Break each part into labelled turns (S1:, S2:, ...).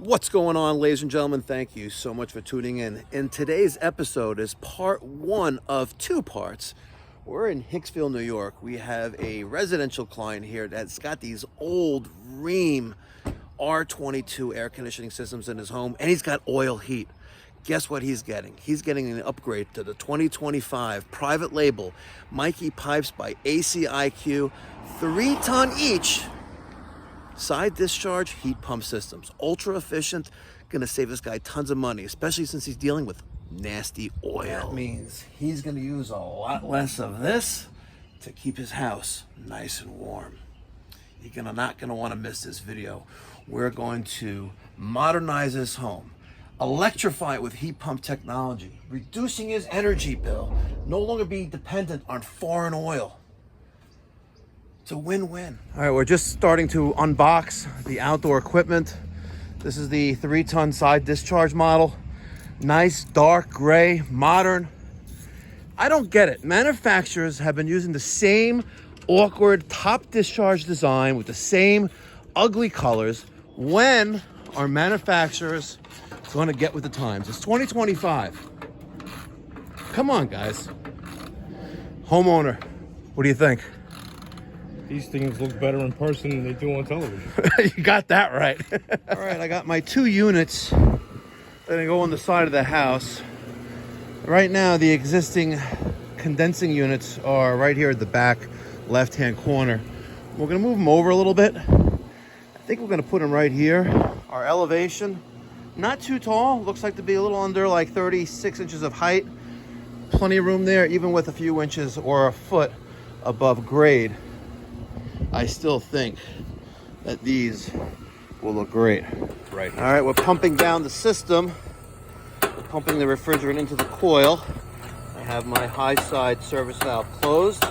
S1: What's going on, ladies and gentlemen? Thank you so much for tuning in. And today's episode is part one of two parts. We're in Hicksville, New York. We have a residential client here that's got these old Ream R22 air conditioning systems in his home, and he's got oil heat. Guess what he's getting? He's getting an upgrade to the 2025 private label Mikey Pipes by ACiQ, 3-ton each. Side discharge heat pump systems, ultra efficient, gonna save this guy tons of money, especially since he's dealing with nasty oil. That means he's gonna use a lot less of this to keep his house nice and warm. You're not gonna wanna miss this video. We're going to modernize his home, electrify it with heat pump technology, reducing his energy bill, no longer being dependent on foreign oil. It's a win-win. All right, we're just starting to unbox the outdoor equipment. This is the 3-ton side discharge model. Nice, dark gray, modern. I don't get it. Manufacturers have been using the same awkward top discharge design with the same ugly colors. When are manufacturers going to get with the times? It's 2025. Come on, guys. Homeowner, what do you think?
S2: These things look better in person than they do on television.
S1: You got that right. All right, I got my 2 units that go on the side of the house. Right now, the existing condensing units are right here at the back left-hand corner. We're gonna move them over a little bit. I think we're gonna put them right here. Our elevation, not too tall. Looks like to be a little under like 36 inches of height. Plenty of room there, even with a few inches or a foot above grade. I still think that these will look great.
S2: Right.
S1: All right, we're pumping down the system, pumping the refrigerant into the coil. I have my high side service valve closed.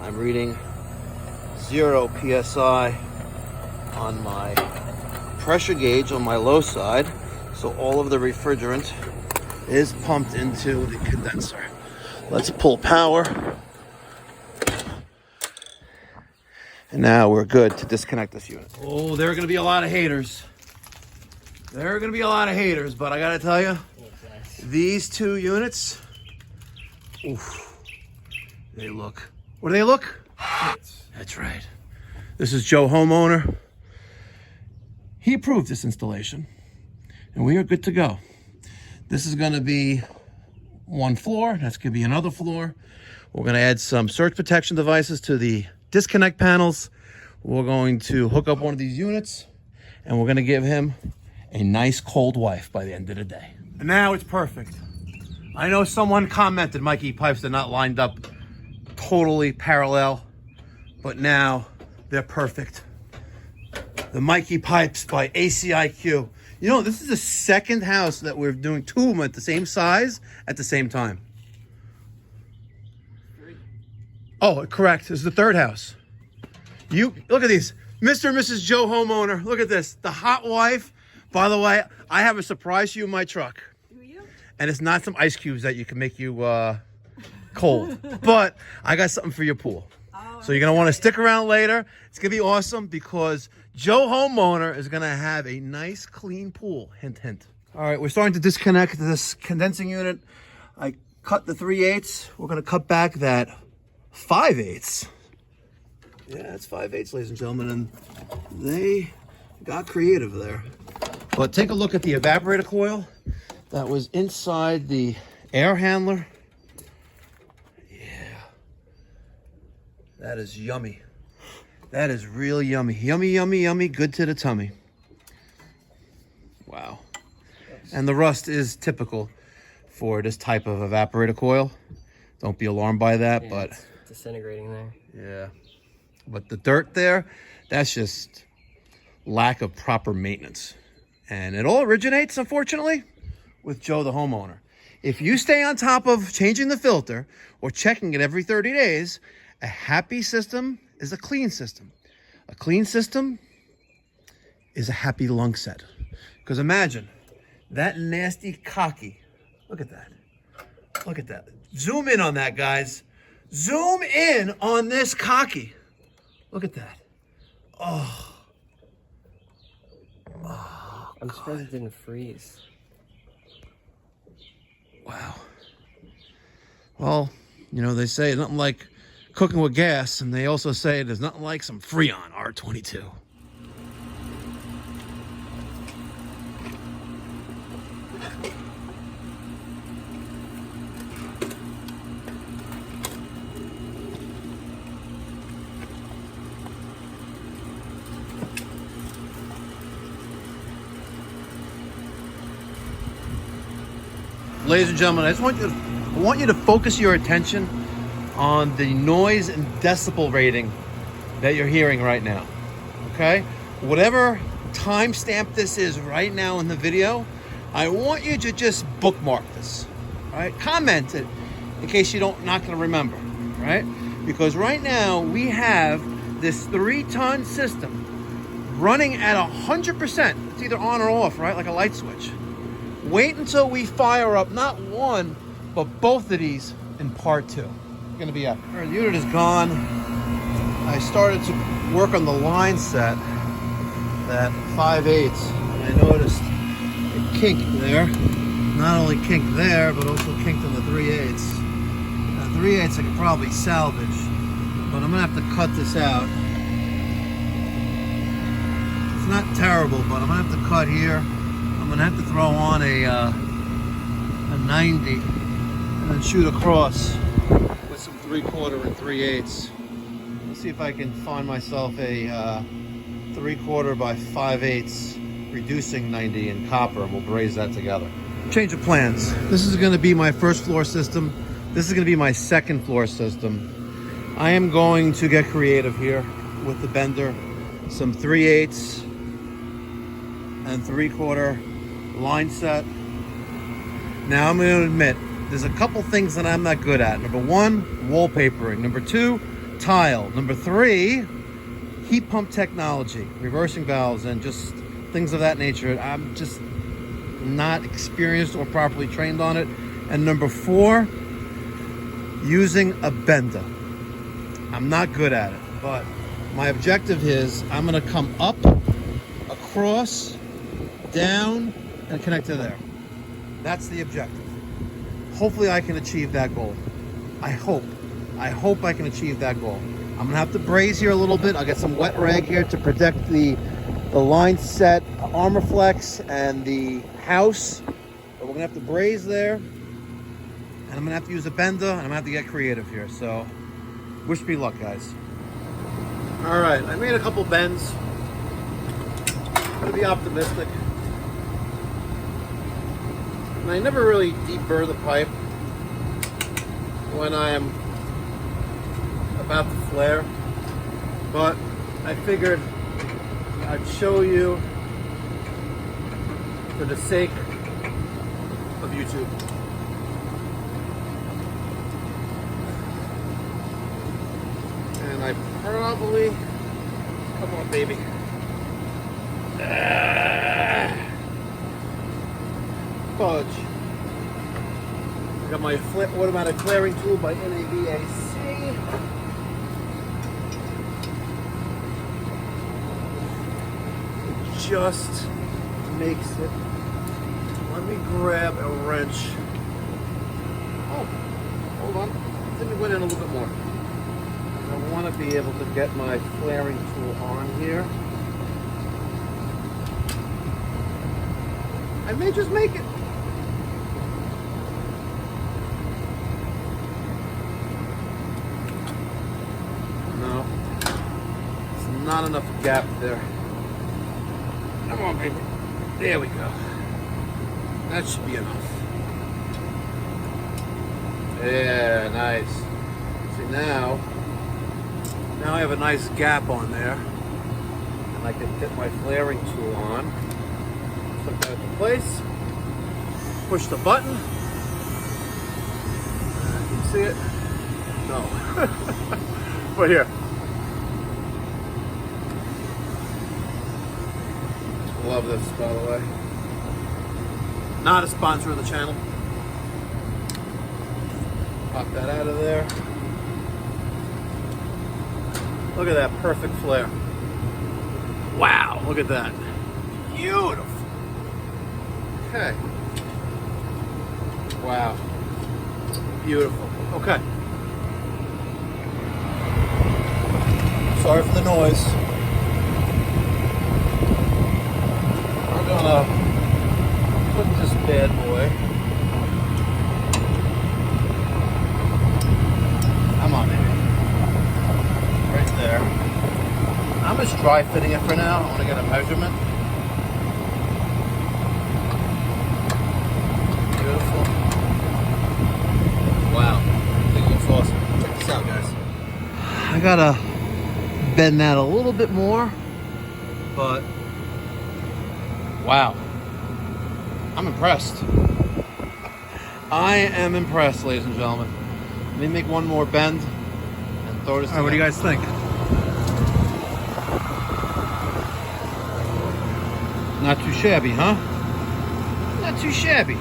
S1: I'm reading 0 PSI on my pressure gauge on my low side. So all of the refrigerant is pumped into the condenser. Let's pull power. And now we're good to disconnect this unit. Oh, there are going to be a lot of haters. There are going to be a lot of haters, but I got to tell you, these 2 units, oof, they look, what do they look? That's right. This is Joe, homeowner. He approved this installation, and we are good to go. This is going to be 1 floor. That's going to be another floor. We're going to add some surge protection devices to the disconnect panels. We're going to hook up one of these units, and we're going to give him a nice cold wife by the end of the day. And now it's perfect. I know someone commented Mikey Pipes are not lined up totally parallel, but now they're perfect. The Mikey Pipes by ACiQ. You know, this is the second house that we're doing 2 of them at the same size at the same time. Oh, correct. This is the 3rd house. You look at these. Mr. and Mrs. Joe, homeowner. Look at this. The hot wife. By the way, I have a surprise for you in my truck.
S3: Do you?
S1: And it's not some ice cubes that you can make you cold. But I got something for your pool.
S3: Oh,
S1: So you're going to want to stick around later. It's going to be awesome because Joe, homeowner, is going to have a nice, clean pool. Hint, hint. All right, we're starting to disconnect this condensing unit. I cut the 3/8. We're going to cut back that 5/8. Yeah, it's 5/8, ladies and gentlemen, and they got creative there. But take a look at the evaporator coil that was inside the air handler. Yeah, that is yummy. That is real yummy. Yummy, yummy, yummy, good to the tummy. Wow. And the rust is typical for this type of evaporator coil. Don't be alarmed by that,
S3: yeah,
S1: but
S3: it's disintegrating there.
S1: yeah. But the dirt there, that's just lack of proper maintenance. And it all originates, unfortunately, with Joe, the homeowner. If you stay on top of changing the filter or checking it every 30 days, a happy system is a clean system. A clean system is a happy lung set. Because imagine that nasty cocky. Look at that. Look at that. Zoom in on that, guys. Zoom in on this cocky. Look at that. Oh,
S3: I'm surprised it didn't freeze.
S1: Wow. Well, you know, they say nothing like cooking with gas, and they also say there's nothing like some Freon R22. Ladies and gentlemen, I just want you to focus your attention on the noise and decibel rating that you're hearing right now. Okay? Whatever timestamp this is right now in the video, I want you to just bookmark this. Right? Comment it in case you're not going to remember. Right? Because right now we have this 3-ton system running at 100%. It's either on or off, right? Like a light switch. Wait until we fire up not one, but both of these in part 2. Going to be up. Our unit is gone. I started to work on the line set, that 5/8. I noticed a kink there. Not only kinked there, but also kinked on the 3/8. Now 3/8 I could probably salvage, but I'm going to have to cut this out. It's not terrible, but I'm going to have to cut here. I'm gonna have to throw on a 90 and then shoot across with some 3/4 and 3/8. Let's see if I can find myself a 3/4 by 5/8 reducing 90 in copper, and we'll braze that together. Change of plans. This is gonna be my first floor system. This is gonna be my second floor system. I am going to get creative here with the bender. Some 3/8 and 3/4 line set. Now I'm going to admit there's a couple things that I'm not good at. Number 1, wallpapering. Number 2, tile. Number 3, heat pump technology, reversing valves, and just things of that nature. I'm just not experienced or properly trained on it. And number 4, using a bender. I'm not good at it, but my objective is I'm going to come up, across, down, and connect to there. That's the objective. Hopefully I can achieve that goal. I hope I can achieve that goal. I'm gonna have to braze here a little bit. I'll get some wet rag here to protect the line set, armor flex, and the house. But we're gonna have to braze there, and I'm gonna have to use a bender, and I'm gonna have to get creative here. So wish me luck, guys. All right, I made a couple bends. I'm gonna be optimistic. And I never really deep burr the pipe when I am about to flare, but I figured I'd show you for the sake of YouTube. And I probably, come on baby. Fudge. I got my automatic flaring tool by NAVAC. It just makes it. Let me grab a wrench. Oh, hold on. Let me went in a little bit more. I want to be able to get my flaring tool on here. I may just make it. No, it's not enough gap there. Come on, baby. There we go. That should be enough. Yeah, nice. See, now I have a nice gap on there, and I can get my flaring tool on. Put that into place. Push the button. Can you see it? No. But here. Love this, by the way. Not a sponsor of the channel. Pop that out of there. Look at that perfect flare. Wow, look at that. Beautiful. Okay. Wow. Beautiful. Okay. Sorry for the noise. We're gonna put this bad boy. Come on, baby. Right there. I'm just dry fitting it for now. I want to get a measurement. Beautiful. Wow. I think it looks awesome. Check this out, guys. I gotta bend that a little bit more, but wow. I'm impressed. I am impressed, ladies and gentlemen. Let me make one more bend and throw this.
S2: All right, what do you guys think?
S1: Not too shabby, huh? Not too shabby.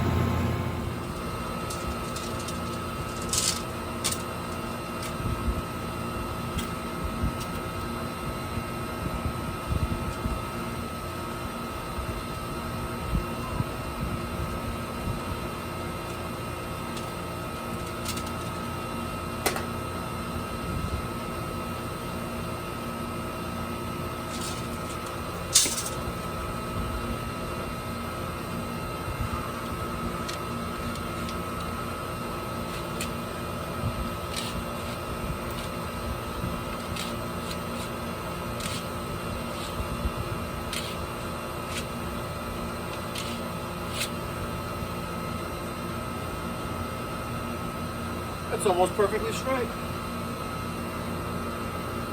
S1: That's almost perfectly straight.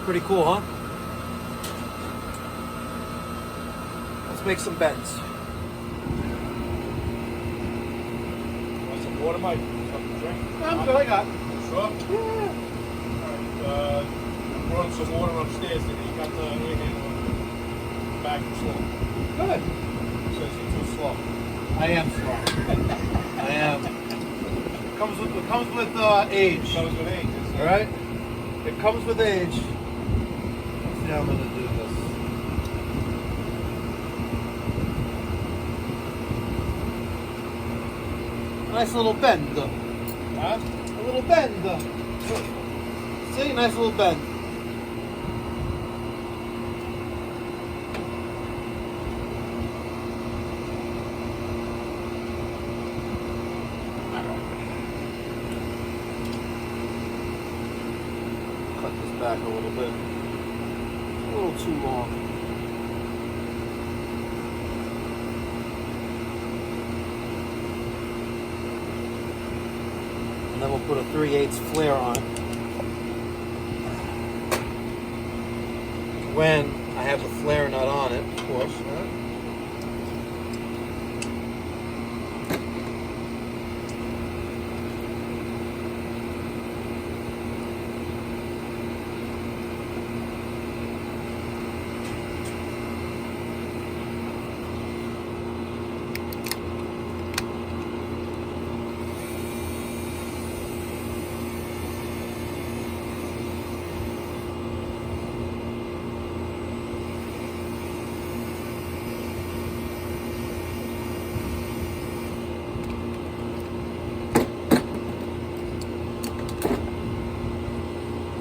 S1: Pretty cool, huh? Let's make some bends.
S2: Want some water, Mike? Something to drink?
S1: I'm good, I got it.
S2: Sure?
S1: Yeah.
S2: Alright, I brought some water upstairs today. You got the air handle on the back and slow.
S1: Good.
S2: Says you're too slow.
S1: I am slow. I am. It comes with age.
S2: Comes with age.
S1: All right? It comes with age. Let's see how I'm going to do this. Nice little bend.
S2: Huh?
S1: A little bend. See? Nice little bend. Back a little bit. A little too long. And then we'll put a 3/8 flare on it. When I have the flare nut on it, of course. Right?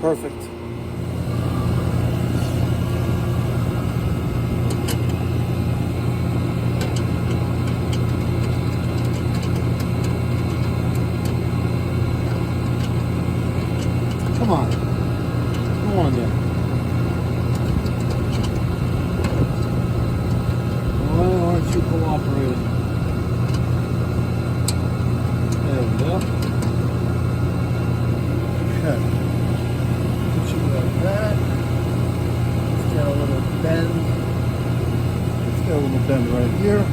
S1: Perfect. Come on. Come on there. Why aren't you cooperating? There we go. Okay. Like that. Let's get a little bend. Let's get a little bend right here.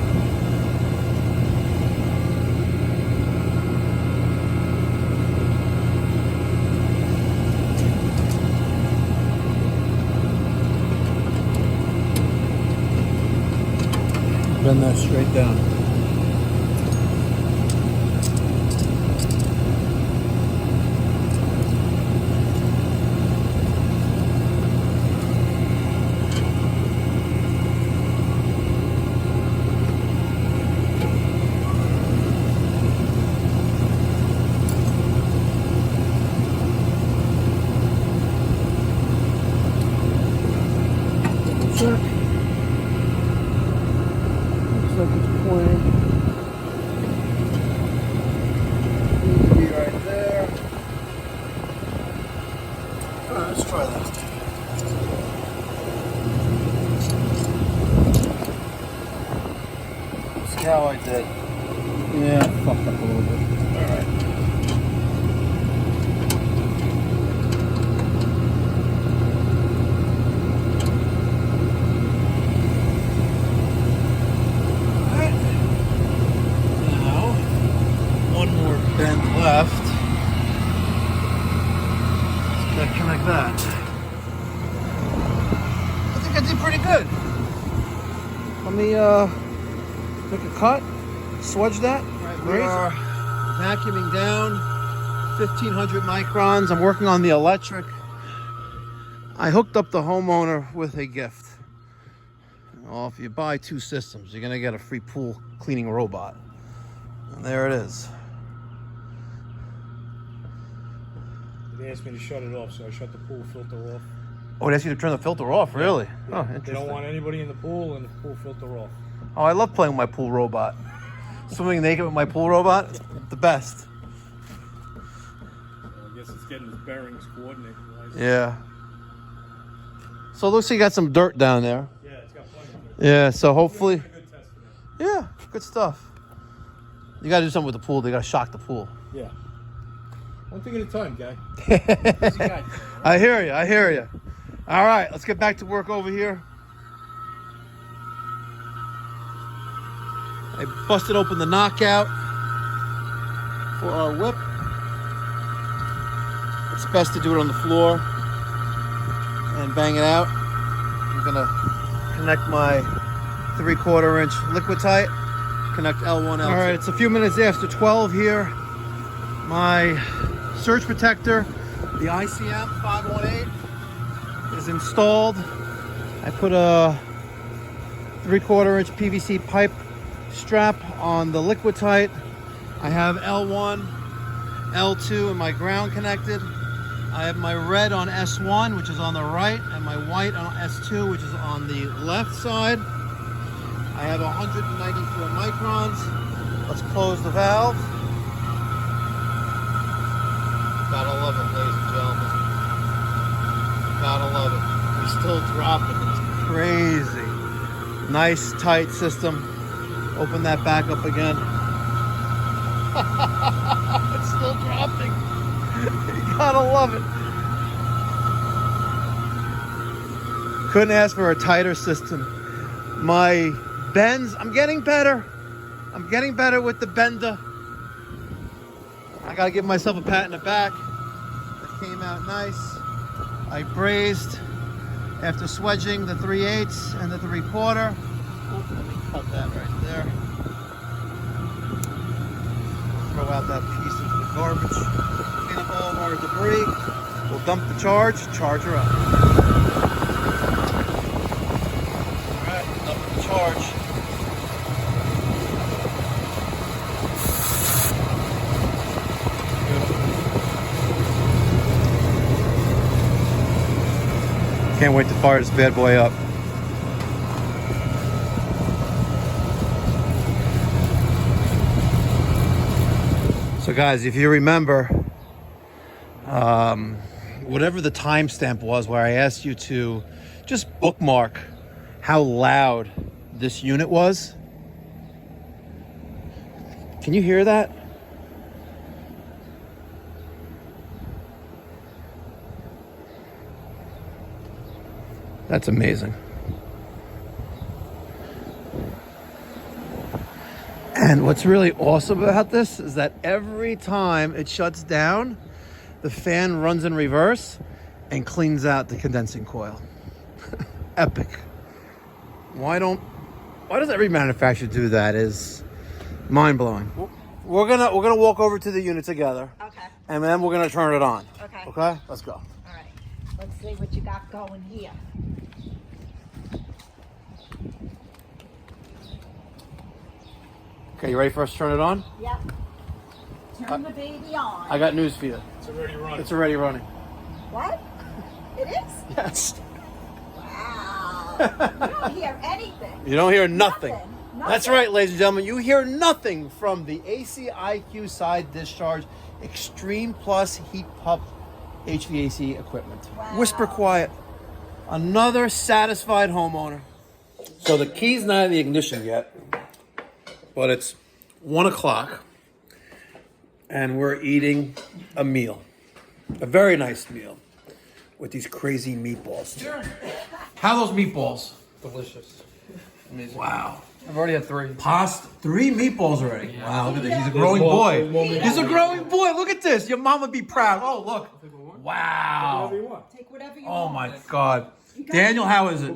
S1: Bend that straight down. like it's pointing. Needs to be right there. Alright, let's try that. See how I did. Yeah, I fucked up a little bit. Alright. Bend left. Let's connect that. I think I did pretty good. Let me make a cut, swedge that. Right, we are vacuuming down 1500 microns. I'm working on the electric. I hooked up the homeowner with a gift. Well, if you buy 2 systems, you're gonna get a free pool cleaning robot. And there it is.
S2: They asked me to shut it off, so I shut the pool filter off.
S1: Oh, they asked you to turn the filter off, really?
S2: Yeah.
S1: Oh, interesting.
S2: They don't want anybody in the pool and the pool filter off.
S1: Oh, I love playing with my pool robot. Swimming naked with my pool robot, the best.
S2: I guess it's getting its bearings coordinated.
S1: Yeah. So it looks like you got some dirt down there.
S2: Yeah, it's got plenty of dirt.
S1: Yeah, so hopefully...
S2: A good test for that.
S1: Yeah, good stuff. You got to do something with the pool. They got to shock the pool.
S2: Yeah. One thing at a time, guy.
S1: I hear you. I hear you. All right, let's get back to work over here. I busted open the knockout for our whip. It's best to do it on the floor and bang it out. I'm gonna connect my 3/4 inch liquid tight. Connect L1, L2. All right, it's a few minutes after 12 here. My surge protector, the ICM 518, is installed. I put a 3/4 inch PVC pipe strap on the liquid tight. I have L1, L2 and my ground connected. I have my red on S1, which is on the right, and my white on S2, which is on the left side. I have 194 microns. Let's close the valve. Gotta love it, ladies and gentlemen. Gotta love it. We still drop it. It's crazy. Nice, tight system. Open that back up again. It's still dropping. You gotta love it. Couldn't ask for a tighter system. My bends, I'm getting better. I'm getting better with the bender. I gotta give myself a pat in the back. It came out nice. I brazed after swedging the 3/8 and the 3/4. Oh, let me cut that right there. Throw out that piece into the garbage. Clean up all of our debris. We'll dump the charge her up. Alright, dump the charge. Can't wait to fire this bad boy up. So guys, if you remember, whatever the timestamp was where I asked you to just bookmark how loud this unit was. Can you hear that? That's amazing. And what's really awesome about this is that every time it shuts down, the fan runs in reverse and cleans out the condensing coil. Epic. Why does every manufacturer do that? Is mind-blowing. We're gonna walk over to the unit together.
S4: Okay.
S1: And then we're gonna turn it on.
S4: Okay.
S1: Okay? Let's go.
S4: All right. Let's see what you got going here.
S1: Okay, you ready for us to turn it on?
S4: Yep. Turn the baby on.
S1: I got news for you.
S2: It's already running.
S1: It's already running.
S4: What? It is?
S1: Yes.
S4: Wow. You don't hear anything.
S1: You don't hear nothing. That's right, ladies and gentlemen. You hear nothing from the ACiQ side discharge Extreme Plus heat pump HVAC equipment.
S4: Wow.
S1: Whisper quiet. Another satisfied homeowner. So the key's not in the ignition yet, but it's 1 o'clock, and we're eating a meal, a very nice meal, with these crazy meatballs. How are those meatballs?
S3: Delicious. Amazing.
S1: Wow.
S3: I've already had 3.
S1: Pasta, 3 meatballs already. Wow, look at this. He's a growing boy. He's a growing boy. Look at this. Your mom would be proud. Oh, look. Wow.
S4: Take whatever you
S1: Oh
S4: want.
S1: my God. Daniel, how is it?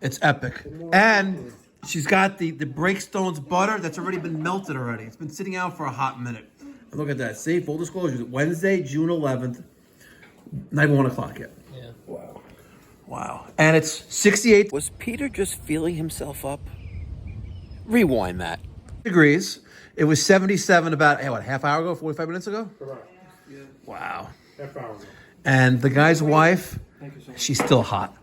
S1: It's epic. And she's got the Breakstones butter that's already been melted already. It's been sitting out for a hot minute. And look at that. See, full disclosure. Wednesday, June 11th. Not even 1 o'clock yet.
S3: Yeah.
S1: Wow. Wow. And it's 68. Was Peter just feeling himself up? Rewind that. Degrees. It was 77 about, hey, what, half hour ago, 45 minutes ago?
S2: Correct.
S1: Wow.
S2: Half hour ago.
S1: And the guy's wife, she's still hot.